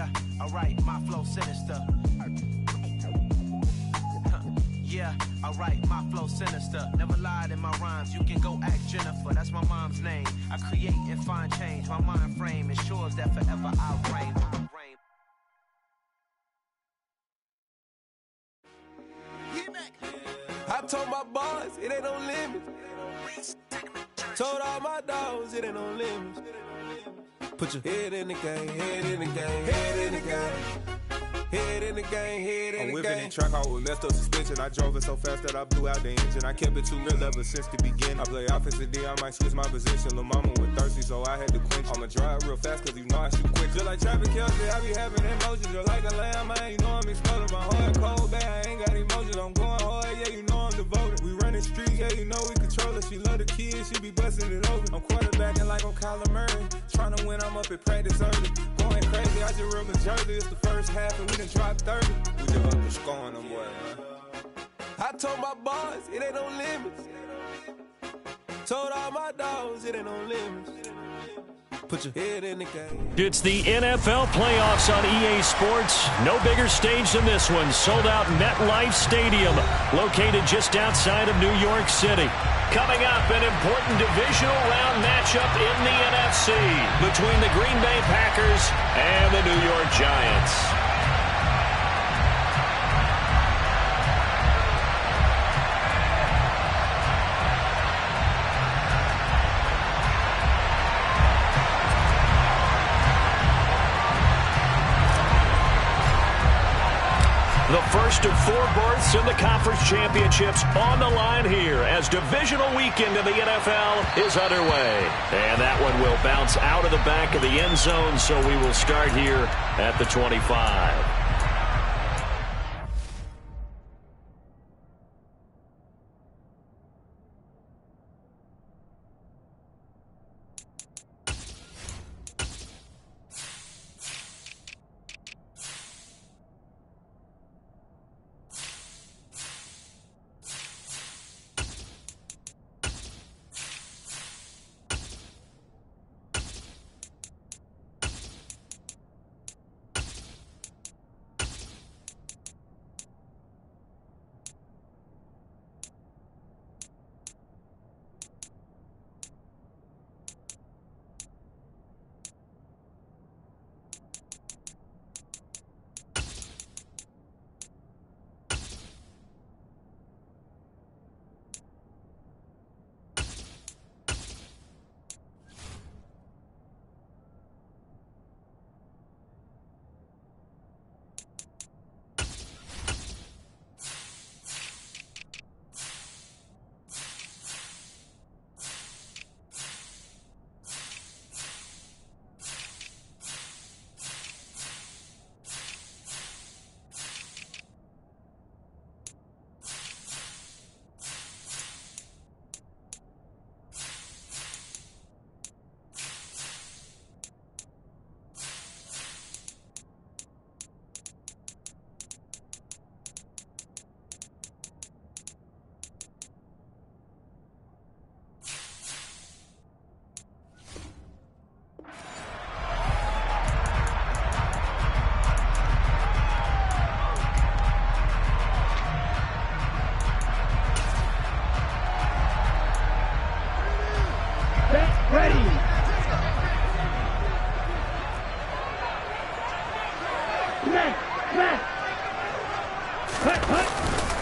Yeah, alright, my flow sinister. Yeah, alright, my flow sinister. Never lied in my rhymes, you can go ask Jennifer. That's my mom's name. I create and find change. My mind frame ensures that forever I'll reign. I told my boys, it ain't no limits. Told all my dogs, it ain't no limits. Put your head in the game, head in the game, head in the game. Head in the game, head in the game. I'm whipping in track out with messed up suspension. I drove it so fast that I blew out the engine. I kept it too real ever since the beginning. I play offensive D, I might switch my position. Lil' mama was thirsty, so I had to quench. I'ma drive real fast, cause you know I shoot quick. Just like traffic Kelsey, I be having emotions. Just like a lamb, man, you know I'm exploding. My heart cold, bad, I ain't got emotions. I'm going hard, yeah, you know I'm devoted. We running streets, yeah, you know we control it. She love the kids, she be busting it open. I'm quarterbacking like I'm Kyler Murray. Trying to win, I'm up at practice early. Going crazy, I just real the jersey. It's the first half, and we done dropped 30. We just up and scoring them, boy, man. I told my boys, it ain't no limits. Told all my dogs, it ain't no limits. Put your head in the game. It's the NFL Playoffs on EA Sports. No bigger stage than this one. Sold out MetLife Stadium, located just outside of New York City. Coming up, an important divisional round matchup in the NFC between the Green Bay Packers and the New York Giants. The first of 4 berths in the conference championships on the line here as divisional weekend in the NFL is underway. And that one will bounce out of the back of the end zone, so we will start here at the 25.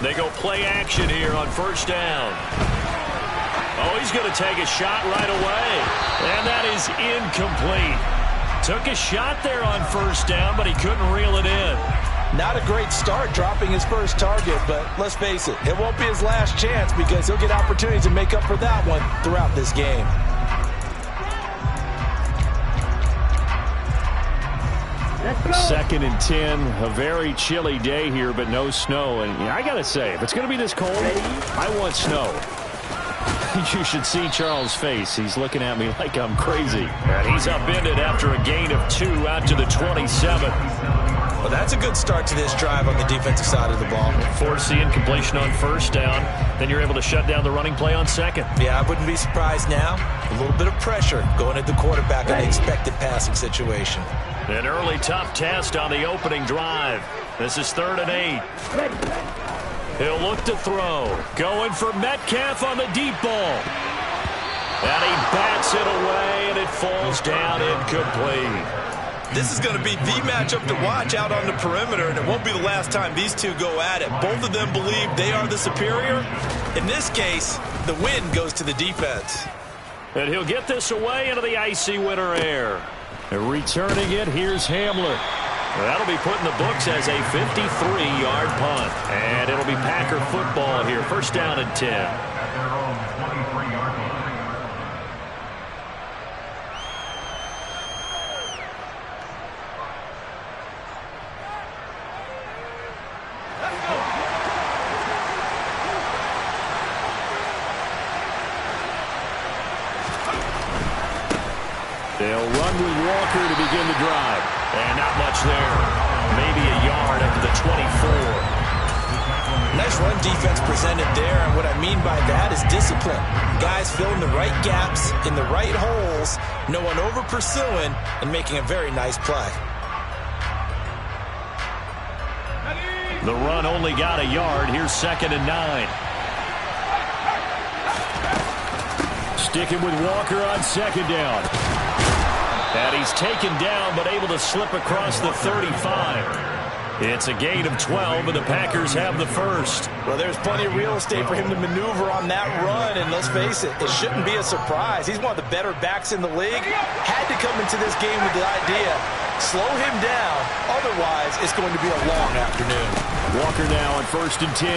They go play action here on first down. Oh, he's going to take a shot right away. And that is incomplete. Took a shot there on first down, but he couldn't reel it in. Not a great start dropping his first target, but let's face it, it won't be his last chance because he'll get opportunities to make up for that one throughout this game. Second and 10, a very chilly day here, but no snow. And I got to say, if it's going to be this cold, I want snow. You should see Charles' face. He's looking at me like I'm crazy. And he's upended after a gain of 2 out to the 27. Well, that's a good start to this drive on the defensive side of the ball. Force the incompletion on first down. Then you're able to shut down the running play on second. Yeah, I wouldn't be surprised now. A little bit of pressure going at the quarterback on the expected passing situation. An early tough test on the opening drive. This is 3rd and 8. He'll look to throw. Going for Metcalf on the deep ball. And he bats it away, and it falls down incomplete. This is going to be the matchup to watch out on the perimeter, and it won't be the last time these two go at it. Both of them believe they are the superior. In this case, the win goes to the defense. And he'll get this away into the icy winter air. And returning it, here's Hamler. That'll be put in the books as a 53-yard punt. And it'll be Packer football here. 1st down and 10. They'll run with Walker to begin the drive. And not much there. Maybe a yard up to the 24. Nice run defense presented there, and what I mean by that is discipline. Guys filling the right gaps in the right holes, no one over pursuing, and making a very nice play. The run only got a yard. Here's 2nd and 9. Sticking with Walker on 2nd down. And he's taken down, but able to slip across the 35. It's a gain of 12, and the Packers have the first. Well, there's plenty of real estate for him to maneuver on that run, and let's face it, it shouldn't be a surprise. He's one of the better backs in the league. Had to come into this game with the idea, slow him down, otherwise it's going to be a long afternoon. Walker now on 1st and 10.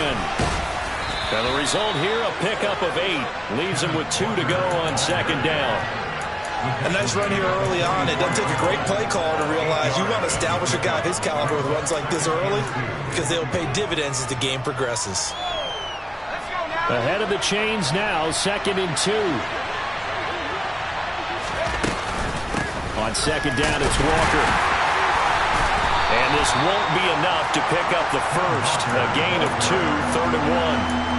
And the result here, a pickup of 8. Leaves him with 2 to go on 2nd down. A nice run here early on. It doesn't take a great play caller to realize you want to establish a guy of his caliber with runs like this early because they'll pay dividends as the game progresses. Ahead of the chains now, 2nd and 2. On 2nd down, it's Walker. And this won't be enough to pick up the first. A gain of 2, 3rd and 1.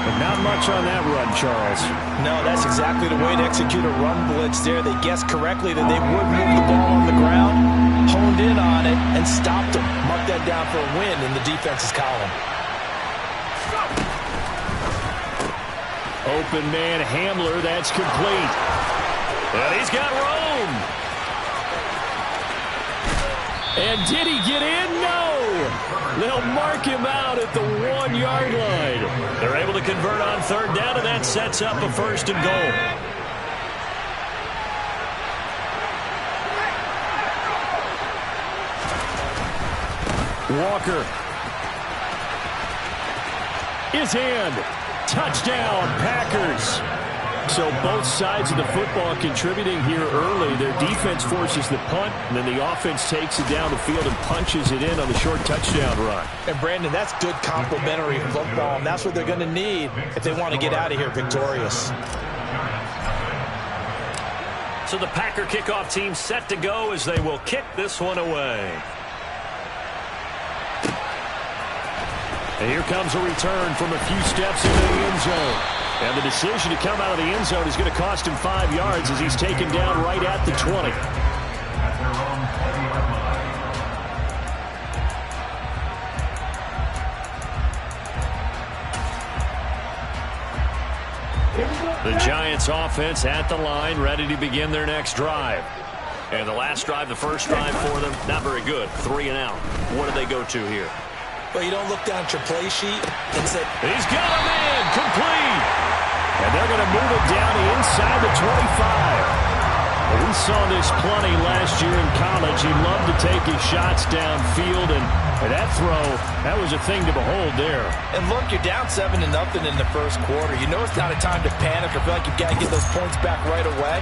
But not much on that run, Charles. No, that's exactly the way to execute a run blitz there. They guessed correctly that they would move the ball on the ground, honed in on it, and stopped them. Mark that down for a win in the defense's column. Open man Hamler, that's complete. And he's got room. And did he get in? No. They'll mark him out at the 1-yard line. They're able to convert on 3rd down, and that sets up a 1st and goal. Walker. Is in. Touchdown, Packers. So both sides of the football contributing here early. Their defense forces the punt, and then the offense takes it down the field and punches it in on the short touchdown run. And, Brandon, that's good complementary football, and that's what they're going to need if they want to get out of here victorious. So the Packer kickoff team set to go as they will kick this one away. And here comes a return from a few steps into the end zone. And the decision to come out of the end zone is going to cost him 5 yards as he's taken down right at the 20. The Giants offense at the line, ready to begin their next drive. And the last drive, the first drive for them, not very good. 3 and out. What do they go to here? Well, you don't look down at your play sheet and say, he's got a man, complete. And they're going to move it down inside the 25. We saw this plenty last year in college. He loved to take his shots downfield, and that throw, that was a thing to behold there. And look, you're down 7-0 in the first quarter. You know it's not a time to panic or feel like you've got to get those points back right away.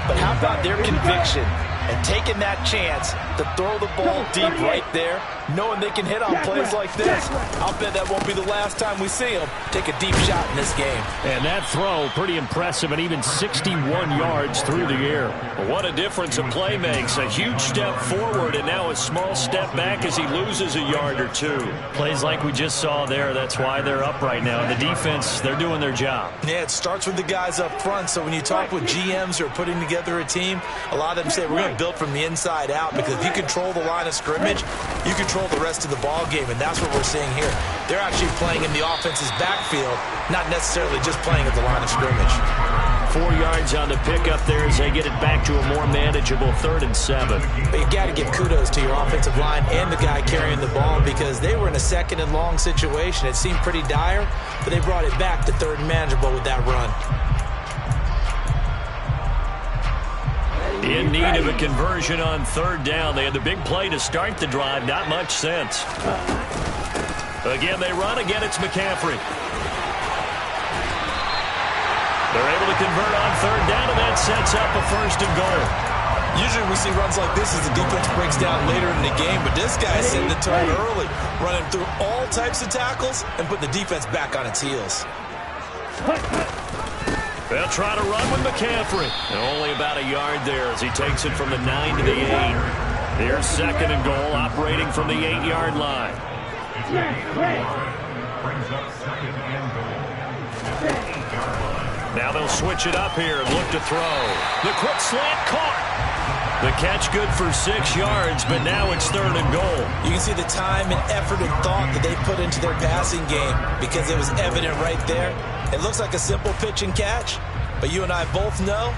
But how about their conviction and taking that chance to throw the ball deep right there, knowing they can hit on plays like this. I'll bet that won't be the last time we see him take a deep shot in this game. And that throw, pretty impressive, and even 61 yards through the air. What a difference a play makes. A huge step forward and now a small step back as he loses a yard or two. Plays like we just saw there, that's why they're up right now. The defense, they're doing their job. Yeah, it starts with the guys up front. So when you talk with GMs who are putting together a team, a lot of them say we're going to build from the inside out, because if you control the line of scrimmage, you control the rest of the ball game, and that's what we're seeing here. They're actually playing in the offense's backfield, not necessarily just playing at the line of scrimmage. 4 yards on the pickup there as they get it back to a more manageable 3rd and 7. But you got to give kudos to your offensive line and the guy carrying the ball, because they were in a 2nd and long situation. It seemed pretty dire, but they brought it back to 3rd and manageable with that run. In need of a conversion on 3rd down. They had the big play to start the drive. Not much sense. Again, they run. Again, it's McCaffrey. They're able to convert on 3rd down, and that sets up a 1st and goal. Usually we see runs like this as the defense breaks down later in the game, but this guy is setting the tone early, running through all types of tackles and putting the defense back on its heels. They'll try to run with McCaffrey. And only about a yard there as he takes it from the 9 to the 8. Here's 2nd and goal, operating from the 8-yard line. Now they'll switch it up here and look to throw. The quick slant caught. The catch good for 6 yards, but now it's 3rd and goal. You can see the time and effort and thought that they put into their passing game, because it was evident right there. It looks like a simple pitch and catch, but you and I both know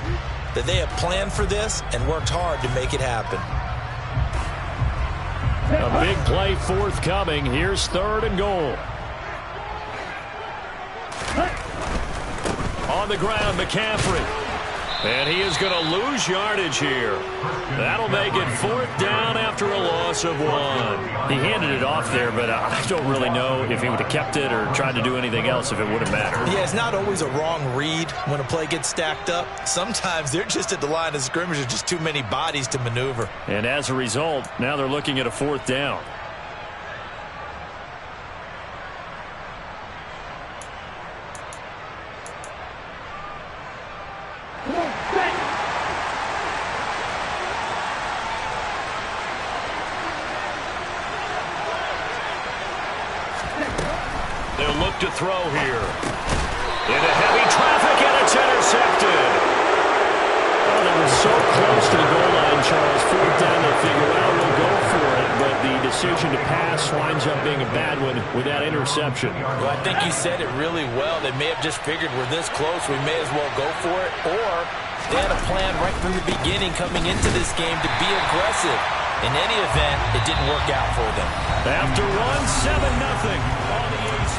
that they have planned for this and worked hard to make it happen. A big play forthcoming. Here's 3rd and goal. On the ground, McCaffrey. And he is going to lose yardage here. That'll make it 4th down after a loss of 1. He handed it off there, but I don't really know if he would have kept it or tried to do anything else if it would have mattered. Yeah, it's not always a wrong read when a play gets stacked up. Sometimes they're just at the line of scrimmage. There's just too many bodies to maneuver. And as a result, now they're looking at a 4th down. They'll look to throw here. Into heavy traffic, and it's intercepted. Oh, they were so close to the goal line, Charles. 4th down, they figure out we'll go for it, but the decision to pass winds up being a bad one with that interception. Well, I think you said it really well. They may have just figured we're this close, we may as well go for it, or they had a plan right from the beginning coming into this game to be aggressive. In any event, it didn't work out for them. After 1, 7-0 on the A's.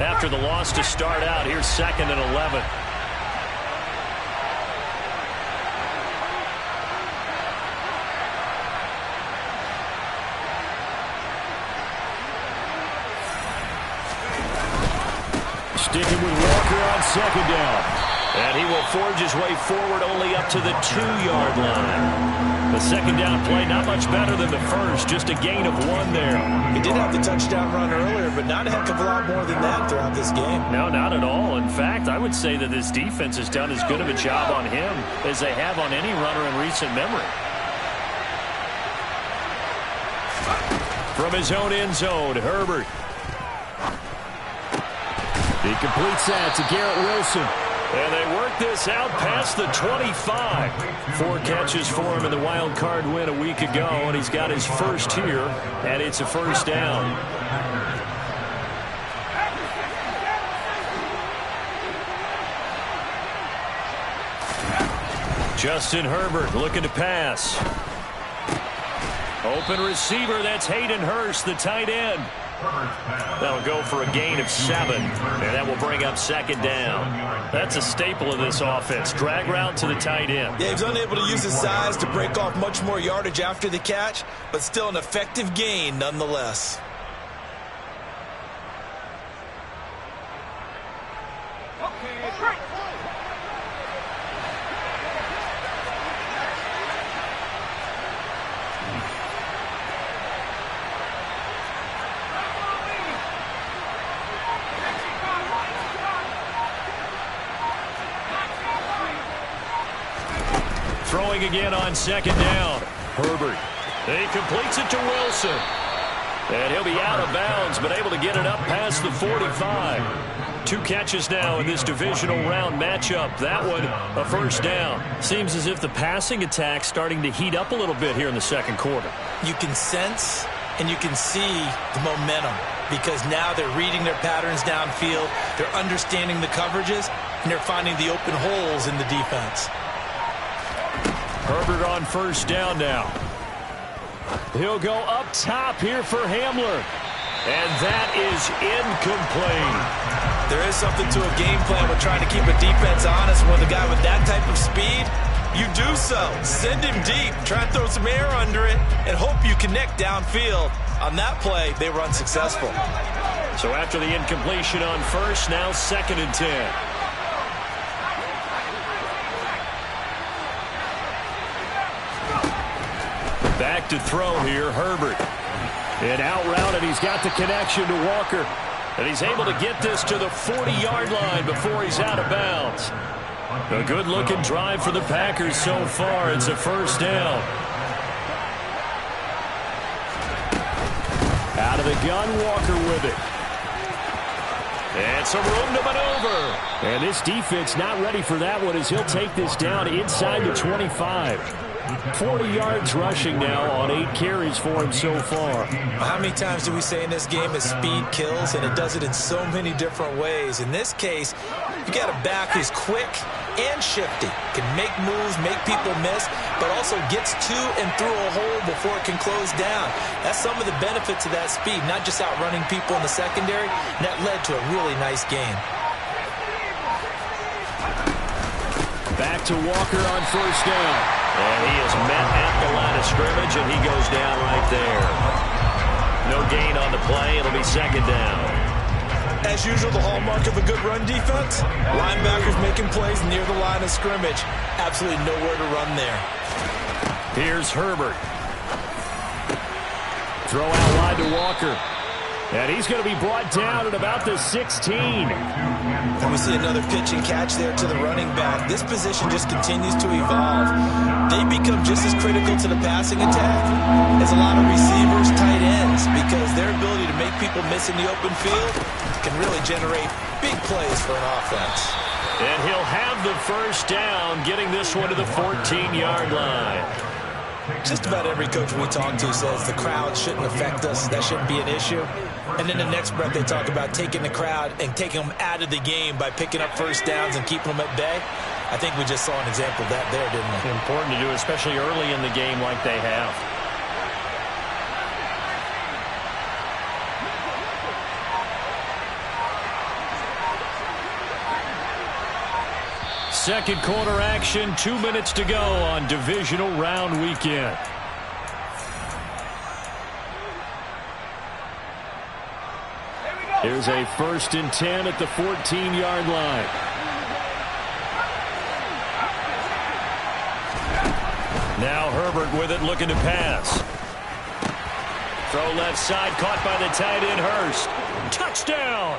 After the loss to start out, here's 2nd and 11. Sticking with Walker on 2nd down. And he will forge his way forward only up to the 2-yard line. The 2nd down play not much better than the first, just a gain of 1 there. He did have the touchdown run earlier, but not a heck of a lot more than that throughout this game. No, not at all. In fact, I would say that this defense has done as good of a job on him as they have on any runner in recent memory. From his own end zone, Herbert. He completes that to Garrett Wilson. And they work this out past the 25. 4 catches for him in the wild card win a week ago, and he's got his first here, and it's a 1st down. Justin Herbert looking to pass. Open receiver, that's Hayden Hurst, the tight end. That'll go for a gain of 7, and that will bring up second down. That's a staple of this offense. Drag route to the tight end. Yeah, he's unable to use his size to break off much more yardage after the catch, but still an effective gain nonetheless. Throwing again on second down. Herbert. He completes it to Wilson. And he'll be out of bounds, but able to get it up past the 45. 2 catches now in this divisional round matchup. That one, a first down. Seems as if the passing attack's starting to heat up a little bit here in the second quarter. You can sense and you can see the momentum because now they're reading their patterns downfield, they're understanding the coverages, and they're finding the open holes in the defense. Herbert on first down now. He'll go up top here for Hamler. And that is incomplete. There is something to a game plan with trying to keep a defense honest. With a guy with that type of speed, you do so. Send him deep, try and throw some air under it, and hope you connect downfield. On that play, they were unsuccessful. So after the incompletion on first, now 2nd and 10. Back to throw here, Herbert. And out route, and he's got the connection to Walker. And he's able to get this to the 40-yard line before he's out of bounds. A good-looking drive for the Packers so far. It's a first down. Out of the gun, Walker with it. And some room to maneuver. And this defense not ready for that one as he'll take this down inside the 25. 40 yards rushing now on 8 carries for him so far. How many times do we say in this game that speed kills, and it does it in so many different ways? In this case, you got a back who's quick and shifty, can make moves, make people miss, but also gets to and through a hole before it can close down. That's some of the benefits of that speed, not just outrunning people in the secondary, and that led to a really nice game. Back to Walker on first down. And he is met at the line of scrimmage, and he goes down right there. No gain on the play. It'll be second down. As usual, the hallmark of a good run defense, linebackers making plays near the line of scrimmage. Absolutely nowhere to run there. Here's Herbert. Throw out wide to Walker. And he's going to be brought down at about the 16. And we see another pitch and catch there to the running back. This position just continues to evolve. They become just as critical to the passing attack as a lot of receivers, tight ends, because their ability to make people miss in the open field can really generate big plays for an offense. And he'll have the first down, getting this one to the 14-yard line. Just about every coach we talk to says the crowd shouldn't affect us. That shouldn't be an issue. And in the next breath, they talk about taking the crowd and taking them out of the game by picking up first downs and keeping them at bay. I think we just saw an example of that there, didn't we? Important to do, especially early in the game like they have. Second quarter action, 2 minutes to go on divisional round weekend. Here's a 1st and 10 at the 14-yard line. Now Herbert with it, looking to pass. Throw left side, caught by the tight end Hurst. Touchdown!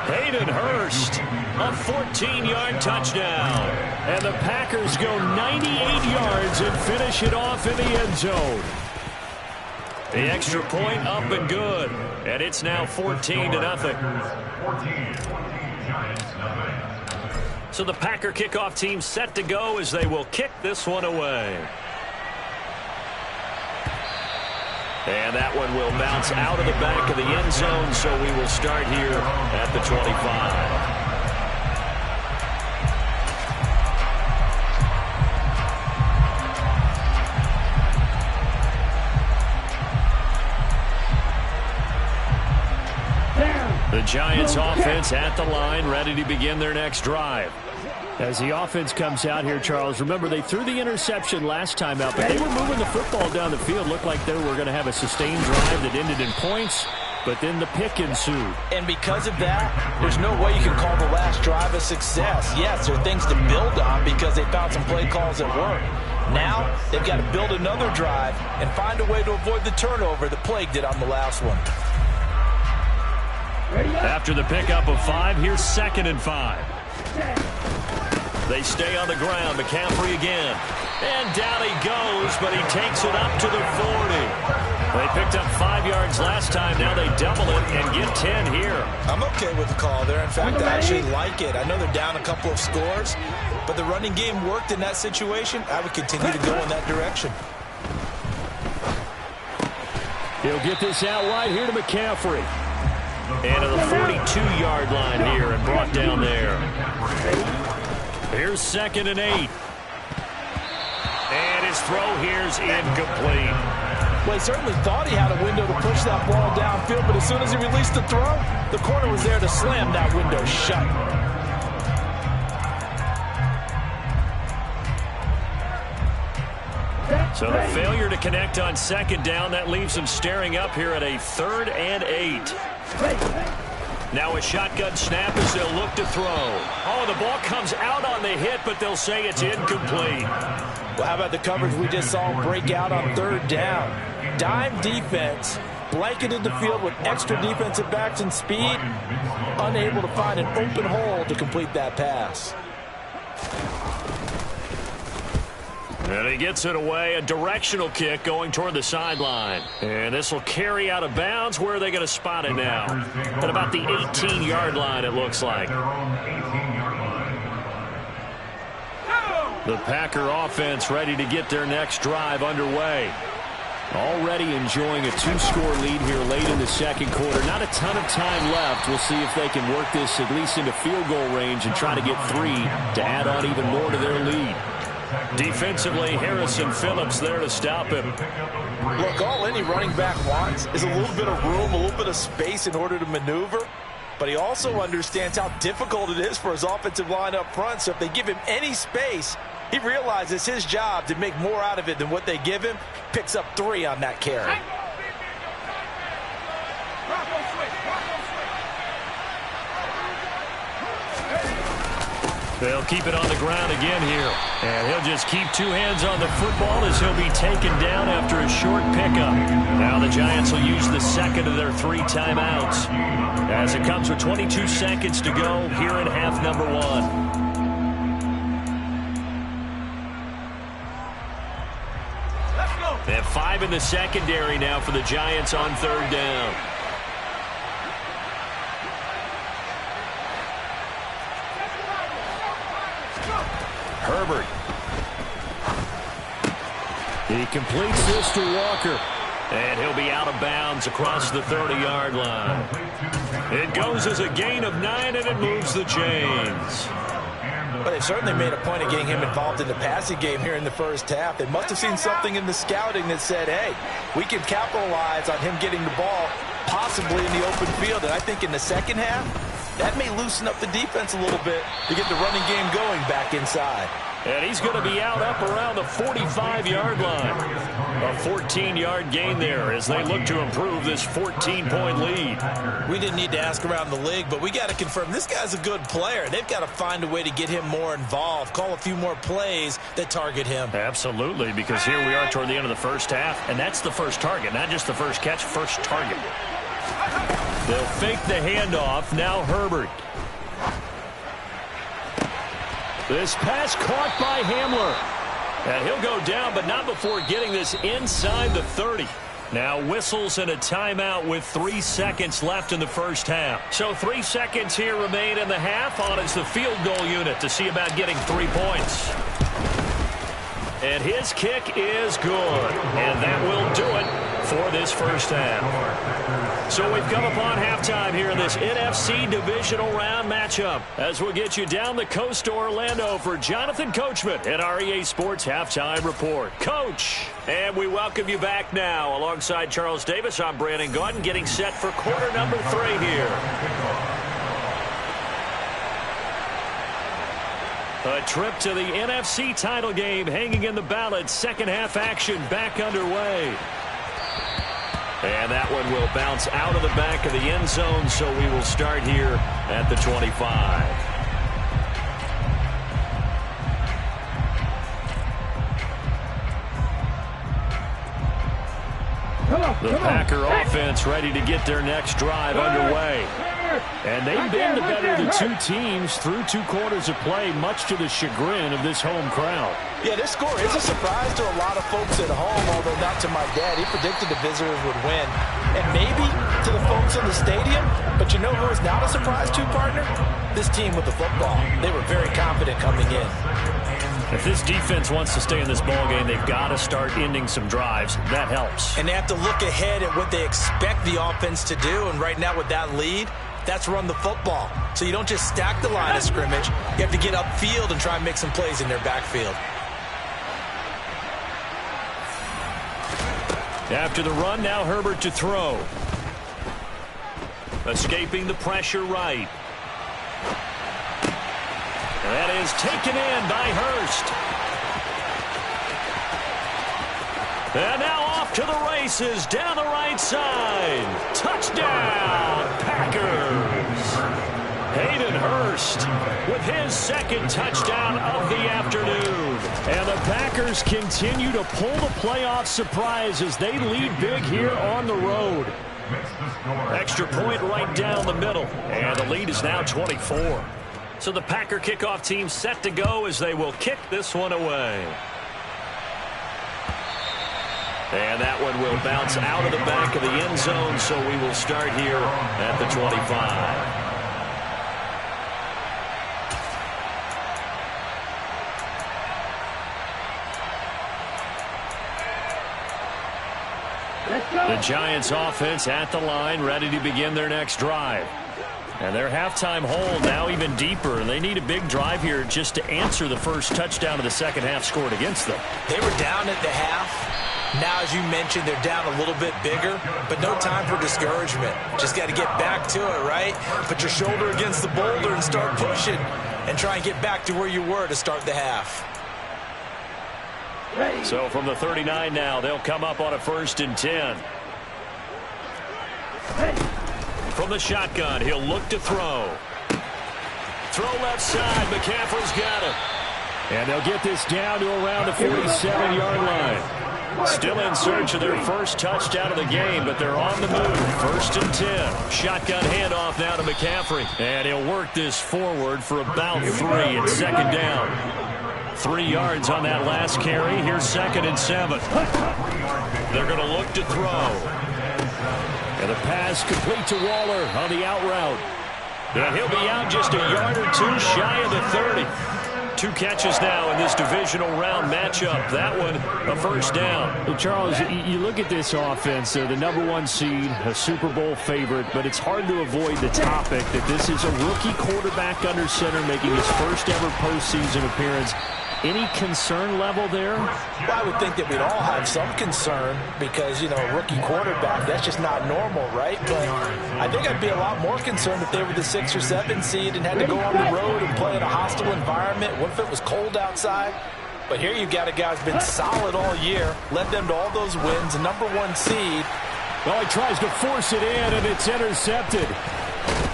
Hayden Hurst, a 14-yard touchdown. And the Packers go 98 yards and finish it off in the end zone. The extra point up and good. And it's now 14-0. So the Packer kickoff team set to go as they will kick this one away. And that one will bounce out of the back of the end zone, so we will start here at the 25. Giants offense at the line, ready to begin their next drive. As the offense comes out here, Charles, remember they threw the interception last time out, but they were moving the football down the field. Looked like they were going to have a sustained drive that ended in points, but then the pick ensued. And because of that, there's no way you can call the last drive a success. Yes, there are things to build on because they found some play calls that work. Now, they've got to build another drive and find a way to avoid the turnover that Plague did on the last one. After the pickup of 5, here's 2nd and 5. They stay on the ground. McCaffrey again. And down he goes, but he takes it up to the 40. They picked up 5 yards last time. Now they double it and get 10 here. I'm okay with the call there. In fact, I actually like it. I know they're down a couple of scores, but the running game worked in that situation. I would continue to go in that direction. He'll get this out wide here to McCaffrey. And to the 42-yard line here and brought down there. Here's 2nd and 8. And his throw here's incomplete. Well, he certainly thought he had a window to push that ball downfield, but as soon as he released the throw, the corner was there to slam that window shut. So the failure to connect on 2nd down, that leaves him staring up here at a 3rd and 8. Now a shotgun snap as they'll look to throw. Oh, the ball comes out on the hit, but they'll say it's incomplete. Well, how about the coverage we just saw him break out on 3rd down? Dime defense, blanketed the field with extra defensive backs and speed, unable to find an open hole to complete that pass. And he gets it away, a directional kick going toward the sideline. And this will carry out of bounds. Where are they going to spot it now? At about the 18-yard line, it looks like. The Packer offense ready to get their next drive underway. Already enjoying a 2-score lead here late in the 2nd quarter. Not a ton of time left. We'll see if they can work this at least into field goal range and try to get 3 to add on even more to their lead. Defensively, Harrison Phillips there to stop him. Look, all any running back wants is a little bit of room, a little bit of space in order to maneuver. But he also understands how difficult it is for his offensive line up front. So if they give him any space, he realizes his job to make more out of it than what they give him. Picks up 3 on that carry. They'll keep it on the ground again here. And he'll just keep 2 hands on the football as he'll be taken down after a short pickup. Now the Giants will use the 2nd of their 3 timeouts as it comes with 22 seconds to go here in half number 1. They have 5 in the secondary now for the Giants on 3rd down. Herbert. He completes this to Walker. And he'll be out of bounds across the 30-yard line. It goes as a gain of 9, and it moves the chains. But they've certainly made a point of getting him involved in the passing game here in the first half. They must have seen something in the scouting that said, hey, we can capitalize on him getting the ball possibly in the open field. And I think in the second half, that may loosen up the defense a little bit to get the running game going back inside. And he's going to be out up around the 45-yard line. A 14-yard gain there as they look to improve this 14-point lead. We didn't need to ask around the league, but we got to confirm this guy's a good player. They've got to find a way to get him more involved, call a few more plays that target him. Absolutely, because here we are toward the end of the first half, and that's the first target, not just the first catch, first target. They'll fake the handoff. Now Herbert. This pass caught by Hamler. And he'll go down, but not before getting this inside the 30. Now whistles and a timeout with 3 seconds left in the first half. So 3 seconds here remain in the half. On is the field goal unit to see about getting 3 points. And his kick is good. And that will do it for this first half. So we've come upon halftime here in this NFC divisional round matchup, as we'll get you down the coast to Orlando for Jonathan Coachman at our EA Sports Halftime Report. Coach, and we welcome you back now. Alongside Charles Davis, I'm Brandon Gaudin, getting set for quarter number 3 here. A trip to the NFC title game hanging in the balance. Second half action back underway. And that one will bounce out of the back of the end zone, so we will start here at the 25. The Packer offense ready to get their next drive underway. And they've been the better of the two teams through 2 quarters of play, much to the chagrin of this home crowd. Yeah, this score is a surprise to a lot of folks at home, although not to my dad. He predicted the visitors would win. And maybe to the folks in the stadium, but you know who is not a surprise to, partner? This team with the football. They were very confident coming in. If this defense wants to stay in this ballgame, they've got to start ending some drives. That helps. And they have to look ahead at what they expect the offense to do, and right now with that lead, that's run the football. So you don't just stack the line of scrimmage. You have to get upfield and try and make some plays in their backfield. After the run, now Herbert to throw. Escaping the pressure right. That is taken in by Hurst. And now off to the races down the right side. Touchdown, Packers. Hayden Hurst with his second touchdown of the afternoon. And the Packers continue to pull the playoff surprise as they lead big here on the road. Extra point right down the middle. And the lead is now 24. So the Packer kickoff team set to go as they will kick this one away. And that one will bounce out of the back of the end zone, so we will start here at the 25. The Giants offense at the line, ready to begin their next drive. And their halftime hole now even deeper. They need a big drive here just to answer the first touchdown of the second half scored against them. They were down at the half. Now, as you mentioned, they're down a little bit bigger, but no time for discouragement. Just got to get back to it, right? Put your shoulder against the boulder and start pushing and try and get back to where you were to start the half. So from the 39 now, they'll come up on a 1st and 10. From the shotgun, he'll look to throw. Throw left side. McCaffrey's got it. And they'll get this down to around the 47-yard line. Still in search of their first touchdown of the game, but they're on the move. 1st and 10. Shotgun handoff now to McCaffrey. And he'll work this forward for about 3 at 2nd down. 3 yards on that last carry. Here's 2nd and 7. They're going to look to throw. And the pass complete to Waller on the out route. And he'll be out just a yard or 2 shy of the 30. 2 catches now in this divisional round matchup. That one, a 1st down. Well, Charles, you look at this offense, the #1 seed, a Super Bowl favorite, but it's hard to avoid the topic that this is a rookie quarterback under center making his first ever postseason appearance. Any concern level there? Well, I would think that we'd all have some concern because, you know, a rookie quarterback, that's just not normal, right? But I think I'd be a lot more concerned if they were the 6 or 7 seed and had to go on the road and play in a hostile environment. What if it was cold outside? But here you've got a guy who's been solid all year, led them to all those wins, a #1 seed. Well, he tries to force it in, and it's intercepted.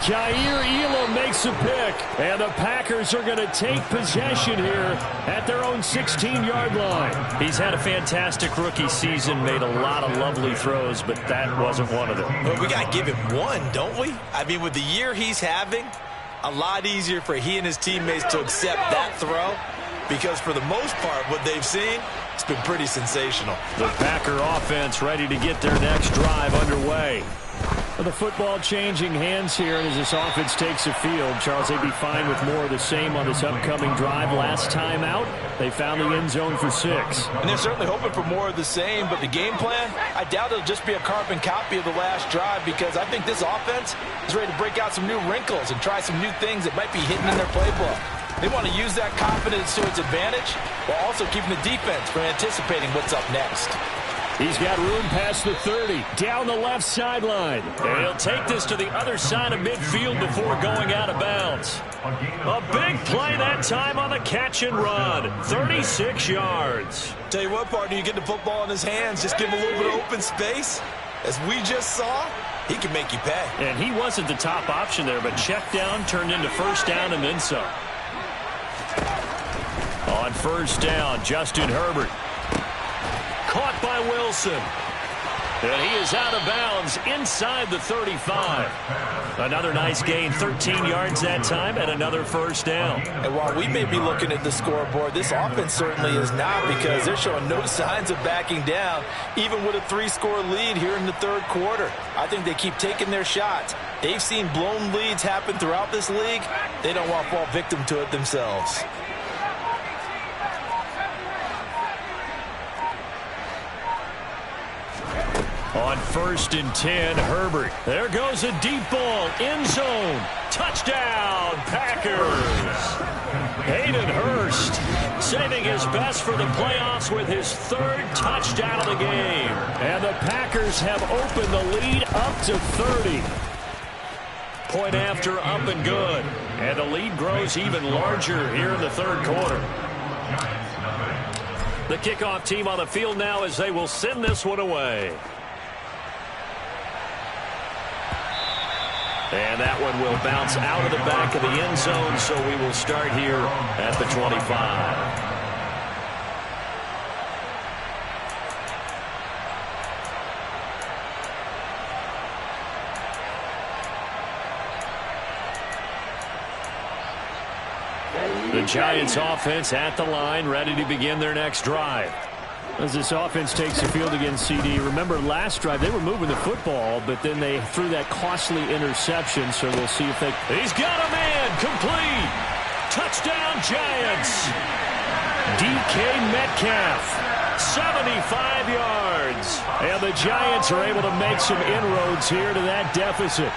Jair Elam makes a pick, and the Packers are going to take possession here at their own 16-yard line. He's had a fantastic rookie season, made a lot of lovely throws, but that wasn't one of them. But we got to give him one, don't we? I mean, with the year he's having, a lot easier for he and his teammates to accept that throw because for the most part, what they've seen, it's been pretty sensational. The Packer offense ready to get their next drive underway. The football changing hands here, and as this offense takes the field, Charles, they'd be fine with more of the same on this upcoming drive. Last time out, they found the end zone for 6. And they're certainly hoping for more of the same, but the game plan, I doubt it'll just be a carbon copy of the last drive, because I think this offense is ready to break out some new wrinkles and try some new things that might be hidden in their playbook. They want to use that confidence to its advantage while also keeping the defense from anticipating what's up next. He's got room past the 30, down the left sideline. And he'll take this to the other side of midfield before going out of bounds. A big play that time on the catch and run. 36 yards. Tell you what, partner, you get the football in his hands, just give him a little bit of open space. As we just saw, he can make you pay. And he wasn't the top option there, but check down turned into first down and then some. On first down, Justin Herbert. Caught by Wilson. And he is out of bounds inside the 35. Another nice gain, 13 yards that time, and another first down. And while we may be looking at the scoreboard, this offense certainly is not, because they're showing no signs of backing down, even with a 3-score lead here in the third quarter. I think they keep taking their shots. They've seen blown leads happen throughout this league. They don't want to fall victim to it themselves. On first and 10, Herbert. There goes a deep ball, end zone. Touchdown, Packers. Hayden Hurst saving his best for the playoffs with his 3rd touchdown of the game. And the Packers have opened the lead up to 30. Point after, up and good. And the lead grows even larger here in the third quarter. The kickoff team on the field now as they will send this one away. And that one will bounce out of the back of the end zone, so we will start here at the 25. The Giants offense at the line, ready to begin their next drive. As this offense takes the field against CD, remember last drive they were moving the football, but then they threw that costly interception, so we'll see if they... He's got a man, complete! Touchdown Giants! DK Metcalf, 75 yards. And the Giants are able to make some inroads here to that deficit.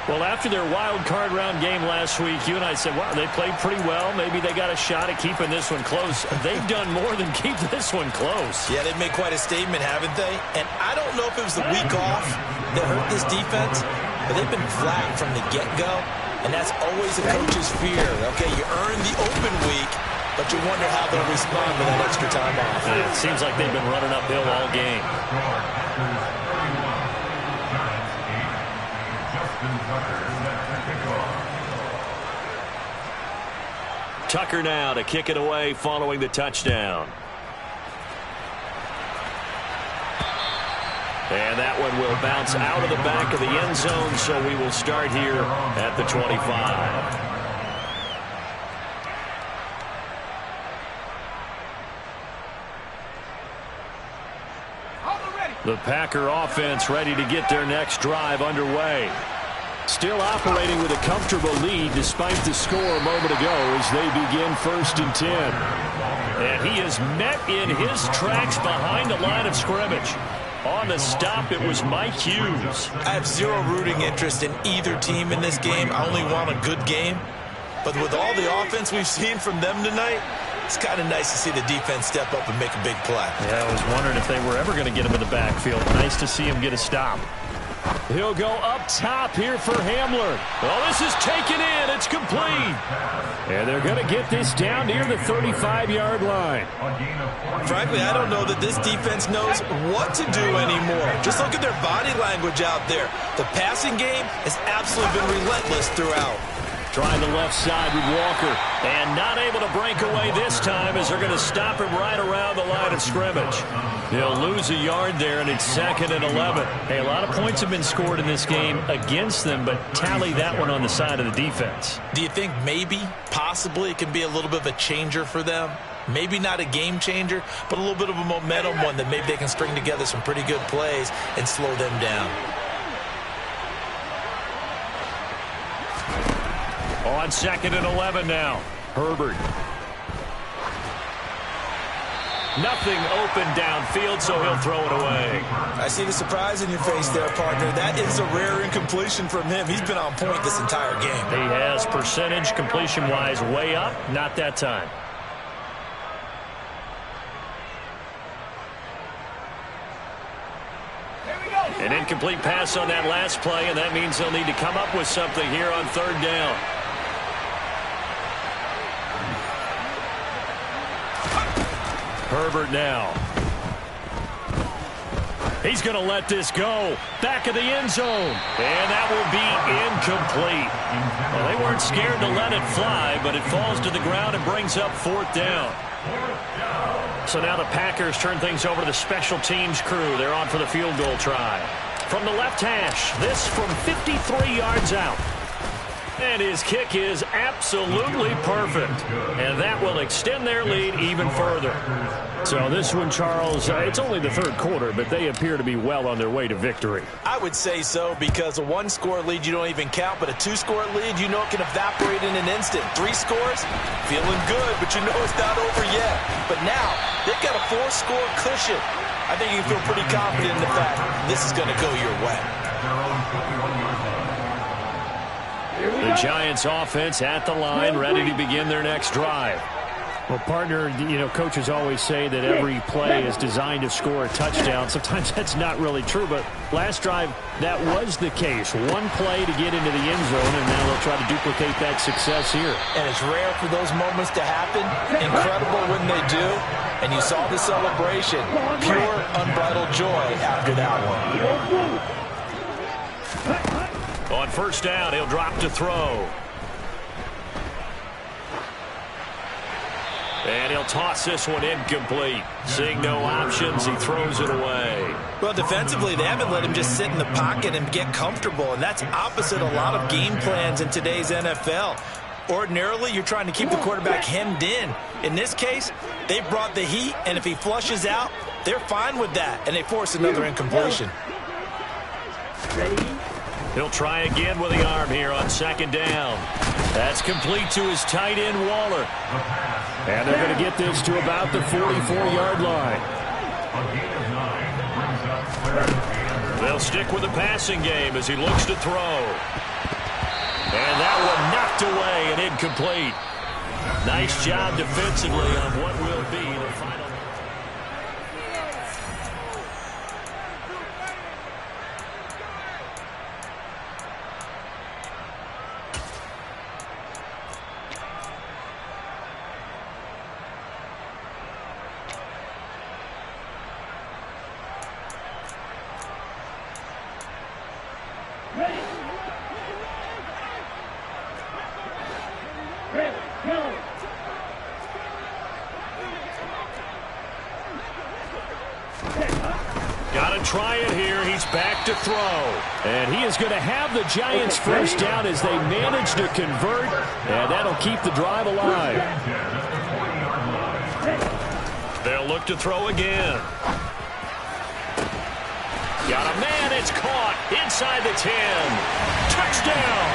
Well, after their wild card round game last week, you and I said, wow, they played pretty well. Maybe they got a shot at keeping this one close. They've done more than keep this one close. Yeah, they've made quite a statement, haven't they? And I don't know if it was the week off that hurt this defense, but they've been flat from the get-go, and that's always a coach's fear. Okay, you earn the open week, but you wonder how they'll respond with that extra time off. It seems like they've been running uphill all game. Tucker now to kick it away following the touchdown. And that one will bounce out of the back of the end zone, so we will start here at the 25. The Packer offense ready to get their next drive underway. Still operating with a comfortable lead despite the score a moment ago as they begin first and 10. And he is met in his tracks behind the line of scrimmage. On the stop, it was Mike Hughes. I have zero rooting interest in either team in this game. I only want a good game. But with all the offense we've seen from them tonight, it's kind of nice to see the defense step up and make a big play. Yeah, I was wondering if they were ever going to get him in the backfield. Nice to see him get a stop. He'll go up top here for Hamler. Oh, this is taken in. It's complete. And they're going to get this down near the 35-yard line. Frankly, I don't know that this defense knows what to do anymore. Just look at their body language out there. The passing game has absolutely been relentless throughout. Trying the left side with Walker. And not able to break away this time as they're going to stop him right around the line of scrimmage. They'll lose a yard there, and it's 2nd and 11. Hey, a lot of points have been scored in this game against them, but tally that one on the side of the defense. Do you think maybe, possibly, it can be a little bit of a changer for them? Maybe not a game changer, but a little bit of a momentum one that maybe they can string together some pretty good plays and slow them down. On 2nd and 11 now. Herbert. Nothing open downfield, so he'll throw it away. I see the surprise in your face there, partner. That is a rare incompletion from him. He's been on point this entire game. He has percentage completion-wise way up. Not that time. An incomplete pass on that last play, and that means they'll need to come up with something here on 3rd down. Herbert now. He's going to let this go. Back of the end zone. And that will be incomplete. Well, they weren't scared to let it fly, but it falls to the ground and brings up 4th down. So now the Packers turn things over to the special teams crew. They're on for the field goal try. From the left hash, this from 53 yards out. And his kick is absolutely perfect. And that will extend their lead even further. So this one, Charles, it's only the 3rd quarter, but they appear to be well on their way to victory. I would say so, because a 1-score lead you don't even count, but a 2-score lead you know it can evaporate in an instant. 3 scores, feeling good, but you know it's not over yet. But now, they've got a 4-score cushion. I think you can feel pretty confident in the fact this is going to go your way. The Giants offense at the line, ready to begin their next drive. Well, partner, you know, coaches always say that every play is designed to score a touchdown. Sometimes that's not really true, but last drive, that was the case. One play to get into the end zone, and now they'll try to duplicate that success here. And it's rare for those moments to happen. Incredible when they do. And you saw the celebration. Pure, unbridled joy after that one. On 1st down, he'll drop to throw. And he'll toss this one incomplete. Seeing no options, he throws it away. Well, defensively, they haven't let him just sit in the pocket and get comfortable, and that's opposite a lot of game plans in today's NFL. Ordinarily, you're trying to keep the quarterback hemmed in. In this case, they brought the heat, and if he flushes out, they're fine with that, and they force another incompletion. He'll try again with the arm here on 2nd down. That's complete to his tight end, Waller. And they're going to get this to about the 44-yard line. They'll stick with the passing game as he looks to throw. And that one knocked away and incomplete. Nice job defensively on what will be the final. Got to try it here. He's back to throw. And he is going to have the Giants 1st down as they manage to convert. And that'll keep the drive alive. They'll look to throw again. Got a man. It's caught inside the 10. Touchdown.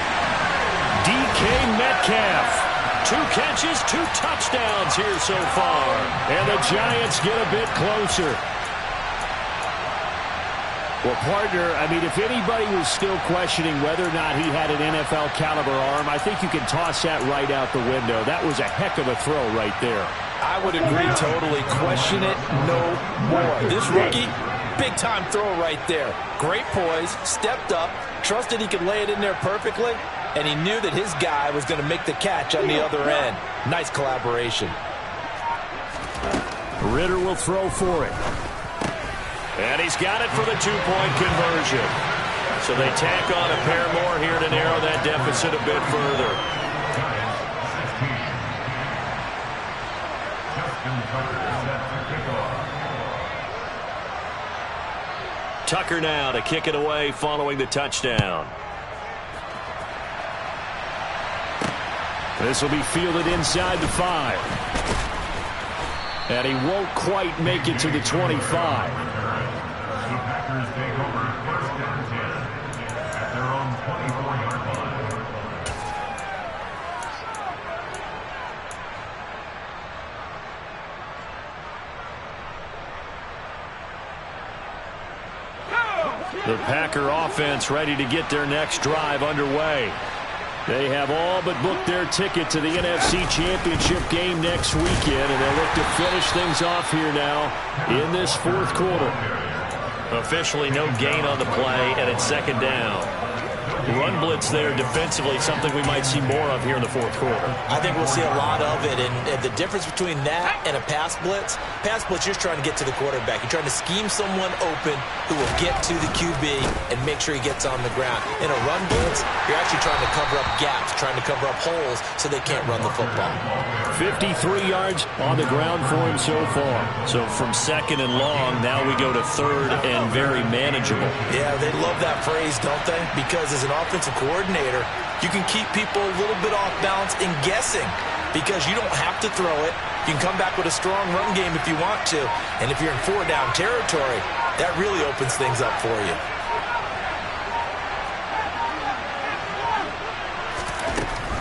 DK Metcalf. 2 catches, 2 touchdowns here so far. And the Giants get a bit closer. Well, partner, I mean, if anybody was still questioning whether or not he had an NFL-caliber arm, I think you can toss that right out the window. That was a heck of a throw right there. I would agree totally. Question it no more. This rookie, big-time throw right there. Great poise, stepped up, trusted he could lay it in there perfectly, and he knew that his guy was going to make the catch on the other end. Nice collaboration. Ritter will throw for it. And he's got it for the 2-point conversion. So they tack on a pair more here to narrow that deficit a bit further. Tucker now to kick it away following the touchdown. This will be fielded inside the 5. And he won't quite make it to the 25. The Packer offense ready to get their next drive underway. They have all but booked their ticket to the NFC Championship game next weekend, and they'll look to finish things off here now in this fourth quarter. Officially no gain on the play, and it's second down. Run blitz there defensively, something we might see more of here in the fourth quarter. I think we'll see a lot of it, and the difference between that and a pass blitz, you're trying to get to the quarterback. You're trying to scheme someone open who will get to the QB and make sure he gets on the ground. In a run blitz, you're actually trying to cover up gaps, trying to cover up holes so they can't run the football. 53 yards on the ground for him so far. So from second and long, now we go to third and very manageable. Yeah, they love that phrase, don't they? Because as an offensive coordinator, you can keep people a little bit off balance and guessing because you don't have to throw it. You can come back with a strong run game if you want to. And if you're in four-down territory, that really opens things up for you.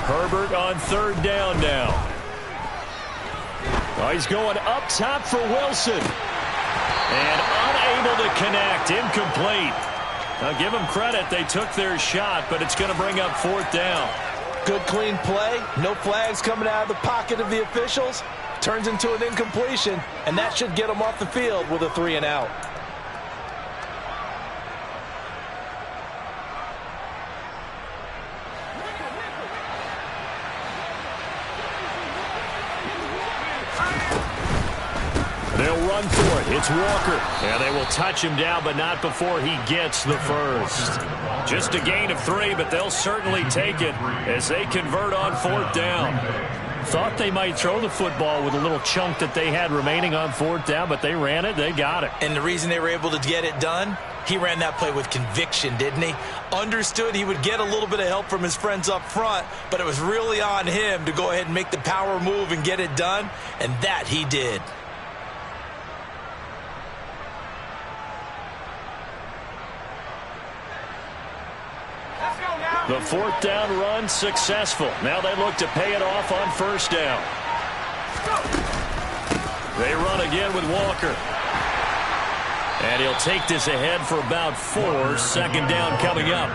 Herbert on third down now. Oh, he's going up top for Wilson. And unable to connect. Incomplete. Now, give them credit. They took their shot, but it's going to bring up fourth down. Good, clean play. No flags coming out of the pocket of the officials. Turns into an incompletion, and that should get them off the field with a 3-and-out. They'll run for it. It's Walker. And they will touch him down, but not before he gets the first. Just a gain of 3, but they'll certainly take it as they convert on fourth down. Thought they might throw the football with a little chunk that they had remaining on fourth down, but they ran it. They got it. And the reason they were able to get it done, he ran that play with conviction, didn't he? Understood he would get a little bit of help from his friends up front, but it was really on him to go ahead and make the power move and get it done, and that he did. The fourth down run successful. Now they look to pay it off on first down. They run again with Walker. And he'll take this ahead for about 4. Second down coming up.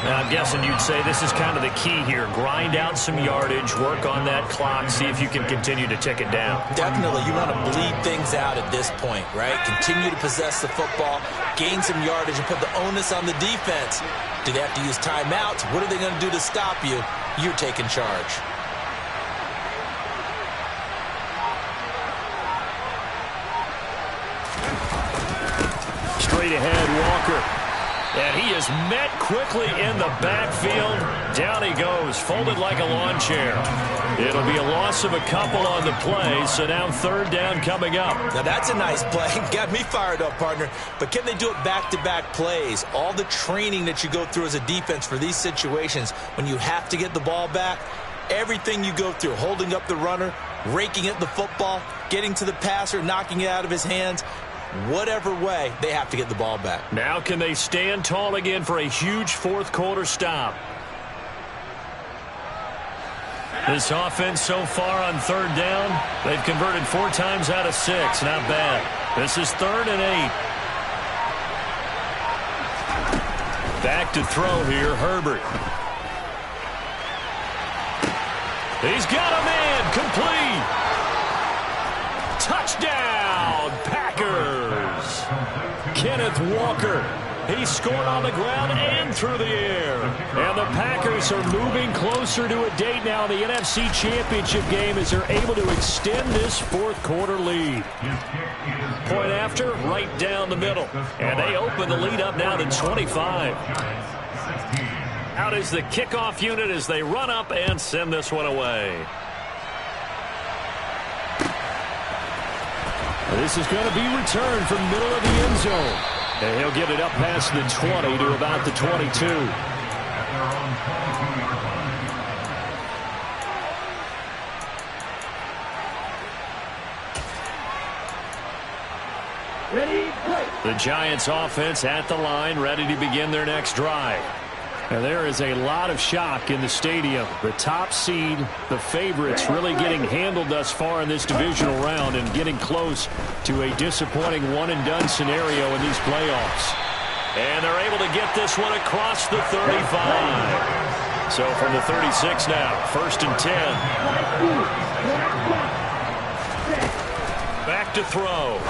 Now, I'm guessing you'd say this is kind of the key here. Grind out some yardage, work on that clock, see if you can continue to tick it down. Definitely. You want to bleed things out at this point, right? Continue to possess the football, gain some yardage, and put the onus on the defense. Do they have to use timeouts? What are they going to do to stop you? You're taking charge. Straight ahead, Walker. And he is met quickly in the backfield. Down he goes, folded like a lawn chair. It'll be a loss of a couple on the play, so now third down coming up. Now that's a nice play. Got me fired up, partner. But can they do it back-to-back plays? All the training that you go through as a defense for these situations, when you have to get the ball back, everything you go through, holding up the runner, raking at the football, getting to the passer, knocking it out of his hands, whatever way, they have to get the ball back. Now can they stand tall again for a huge fourth quarter stop? This offense so far on third down, they've converted 4 times out of 6. Not bad. This is 3rd and 8. Back to throw here, Herbert. He's got a man, complete. Touchdown, Packers. Kenneth Walker. He scored on the ground and through the air. And the Packers are moving closer to a date now in the NFC Championship game as they're able to extend this fourth quarter lead. Point after, right down the middle. And they open the lead up now to 25. Out is the kickoff unit as they run up and send this one away. This is going to be returned from middle of the end zone. And he'll get it up past the 20 to about the 22. Ready, play. The Giants offense at the line, ready to begin their next drive. And there is a lot of shock in the stadium. The top seed, the favorites, really getting handled thus far in this divisional round and getting close to a disappointing one-and-done scenario in these playoffs. And they're able to get this one across the 35. So from the 36 now, 1st and 10. Back to throw.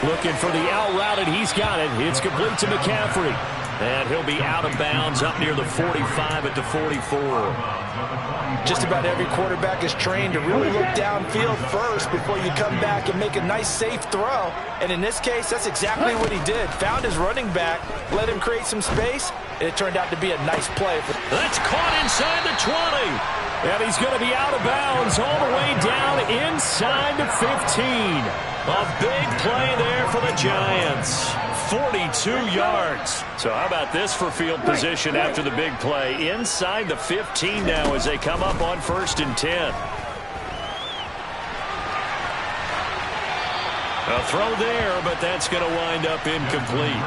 Looking for the out route, and he's got it. It's complete to McCaffrey. And he'll be out of bounds up near the 45 at the 44. Just about every quarterback is trained to really look downfield first before you come back and make a nice, safe throw. And in this case, that's exactly what he did. Found his running back, let him create some space, and it turned out to be a nice play. That's caught inside the 20. And he's going to be out of bounds all the way down inside the 15. A big play there for the Giants. 42 yards. So how about this for field position after the big play? Inside the 15 now as they come up on 1st and 10. A throw there, but that's going to wind up incomplete.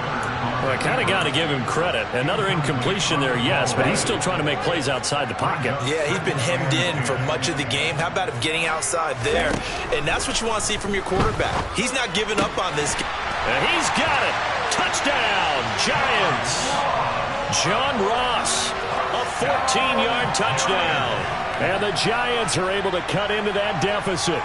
Well, I kind of got to give him credit. Another incompletion there, yes, but he's still trying to make plays outside the pocket. Yeah, he's been hemmed in for much of the game. How about him getting outside there? And that's what you want to see from your quarterback. He's not giving up on this game. And he's got it. Touchdown, Giants. John Ross, a 14-yard touchdown. And the Giants are able to cut into that deficit.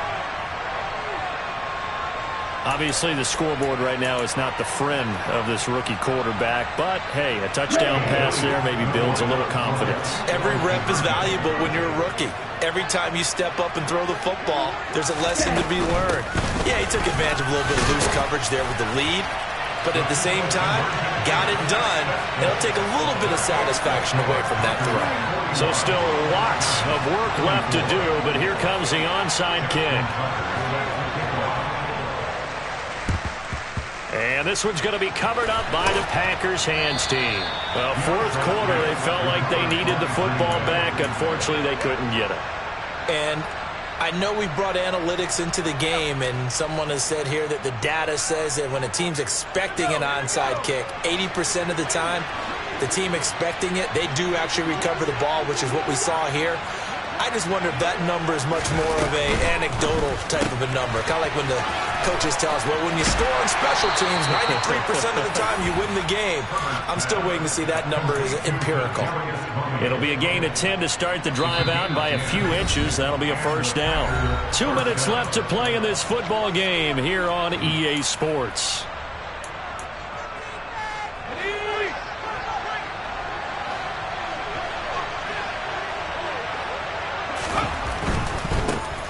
Obviously, the scoreboard right now is not the friend of this rookie quarterback, but, hey, a touchdown pass there maybe builds a little confidence. Every rep is valuable when you're a rookie. Every time you step up and throw the football, there's a lesson to be learned. Yeah, he took advantage of a little bit of loose coverage there with the lead, but at the same time, got it done. It'll take a little bit of satisfaction away from that throw. So still lots of work left to do, but here comes the onside kick. And this one's going to be covered up by the Packers hands team. Well, 4th quarter, they felt like they needed the football back. Unfortunately, they couldn't get it. And I know we brought analytics into the game, and someone has said here that the data says that when a team's expecting an onside kick, 80% of the time, the team expecting it, they do actually recover the ball, which is what we saw here. I just wonder if that number is much more of a anecdotal type of a number. Kind of like when the coaches tell us, well, when you score on special teams, 93% of the time you win the game. I'm still waiting to see that number is empirical. It'll be a gain of 10 to start the drive out by a few inches. That'll be a 1st down. 2 minutes left to play in this football game here on EA Sports.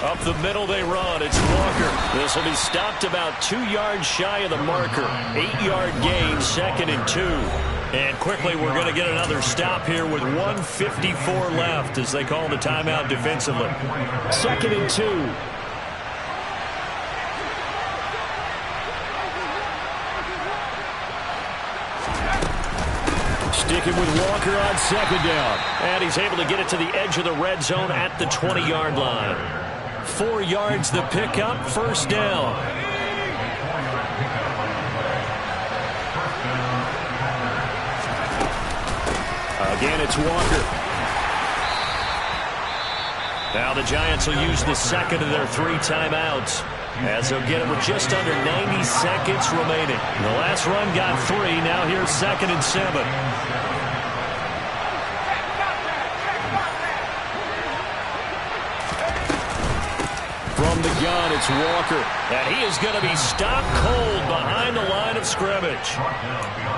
Up the middle they run. It's Walker. This will be stopped about 2 yards shy of the marker. 8-yard gain, 2nd and 2. And quickly we're going to get another stop here with 1:54 left as they call the timeout defensively. 2nd and 2. Sticking with Walker on 2nd down. And he's able to get it to the edge of the red zone at the 20-yard line. 4 yards the pickup, 1st down. Again, it's Walker. Now the Giants will use the 2nd of their 3 timeouts as they'll get it with just under 90 seconds remaining. The last run got 3. Now here's 2nd and 7. From the gun, it's Walker. And he is going to be stopped cold behind the line of scrimmage.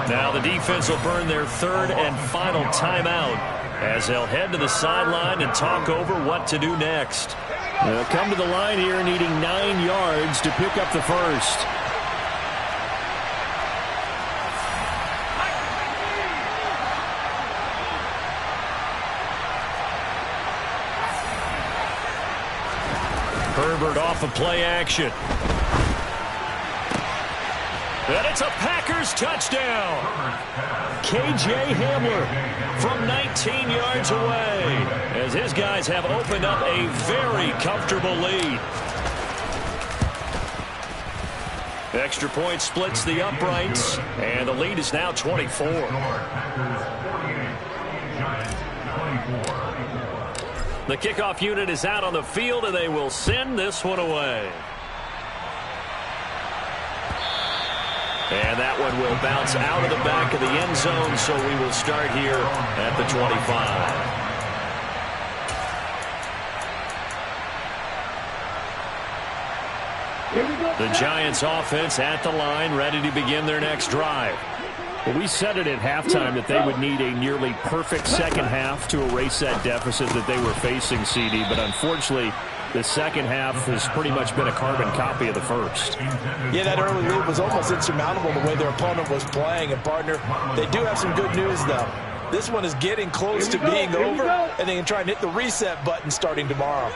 Now the defense will burn their 3rd and final timeout as they'll head to the sideline and talk over what to do next. They'll come to the line here needing 9 yards to pick up the 1st. Herbert off of play action. And it's a Packers touchdown. KJ Hamler from 19 yards away as his guys have opened up a very comfortable lead. Extra point splits the uprights, and the lead is now 24. The kickoff unit is out on the field, and they will send this one away. And that one will bounce out of the back of the end zone, so we will start here at the 25. The Giants offense at the line, ready to begin their next drive. Well, we said it at halftime that they would need a nearly perfect second half to erase that deficit that they were facing, CD. But unfortunately, the second half has pretty much been a carbon copy of the first. Yeah, that early lead was almost insurmountable the way their opponent was playing. And, partner, they do have some good news, though. This one is getting close to being over, and they can try and hit the reset button starting tomorrow.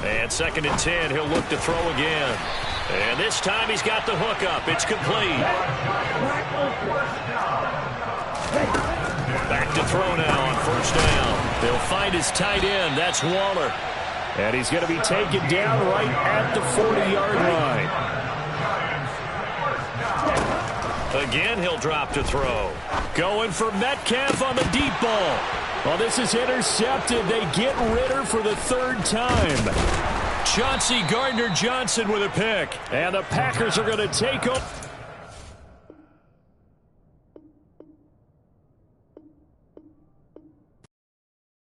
And 2nd and 10, he'll look to throw again. And this time he's got the hook up. It's complete. Back to throw now on 1st down. They'll find his tight end. That's Waller. And he's going to be taken down right at the 40-yard line. Again, he'll drop to throw. Going for Metcalf on the deep ball. Well, this is intercepted. They get Ritter for the 3rd time. Chauncey Gardner-Johnson with a pick. And the Packers are going to take up.